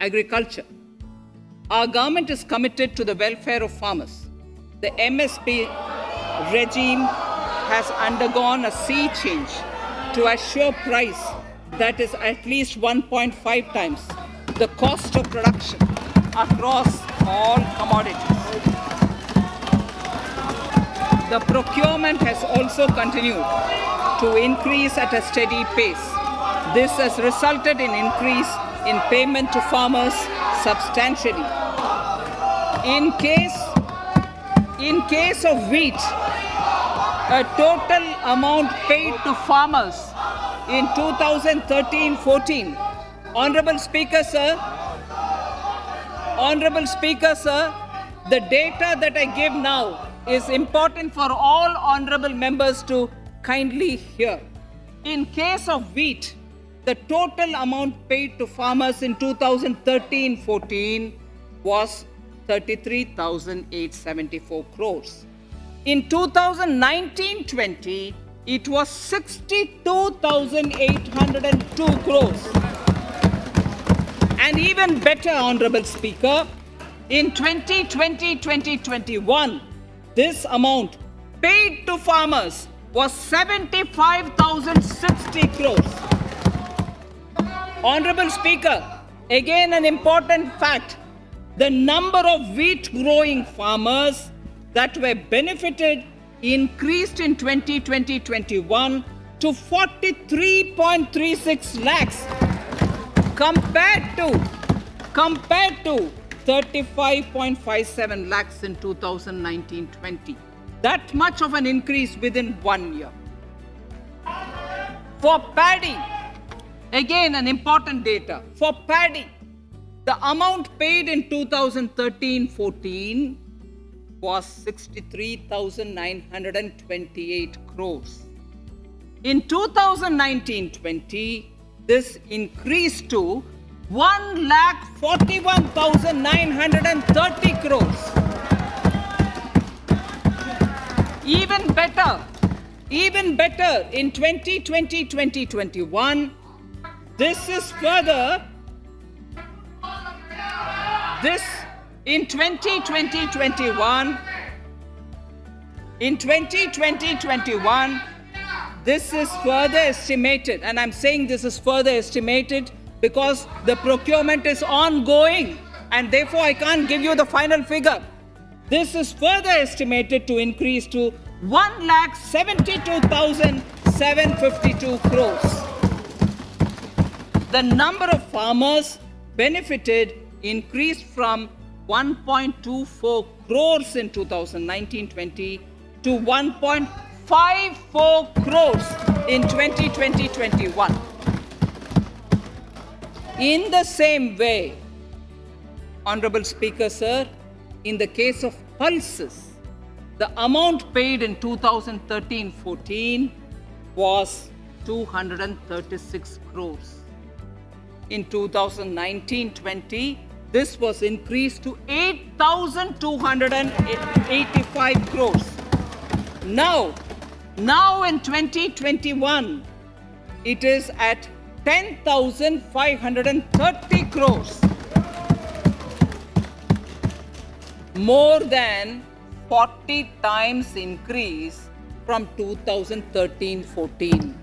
agriculture. Our government is committed to the welfare of farmers. The MSP regime has undergone a sea change to assure price that is at least 1.5 times the cost of production across all commodities. The procurement has also continued to increase at a steady pace. This has resulted in increase in payment to farmers substantially. In case of wheat, a total amount paid to farmers in 2013-14, Honorable Speaker, sir, the data that I give now is important for all honorable members to kindly hear. In case of wheat, the total amount paid to farmers in 2013-14 was 33,874 crores. In 2019-20, it was 62,802 crores. And even better, Honorable Speaker, in 2020-2021, this amount paid to farmers was 75,060 crores. Honorable Speaker, again an important fact, the number of wheat growing farmers that were benefited increased in 2020-21 to 43.36 lakhs compared to 35.57 lakhs in 2019-20. That much of an increase within 1 year. For paddy, again an important data. For paddy, the amount paid in 2013-14 was 63,928 crores. In 2019-20, this increased to 1,41,930 crores. Even better, in 2020-2021, this is further, in 2020-21, this is further estimated, and I'm saying this is further estimated because the procurement is ongoing, and therefore I can't give you the final figure. This is further estimated to increase to 1,72,752 crores. The number of farmers benefited increased from 1.24 crores in 2019-20 to 1.54 crores in 2020-21. In the same way, Honorable Speaker, sir, in the case of pulses, the amount paid in 2013-14 was 236 crores. In 2019-20, this was increased to 8,285 crores. Now in 2021, it is at 10,530 crores. More than 40 times increase from 2013-14.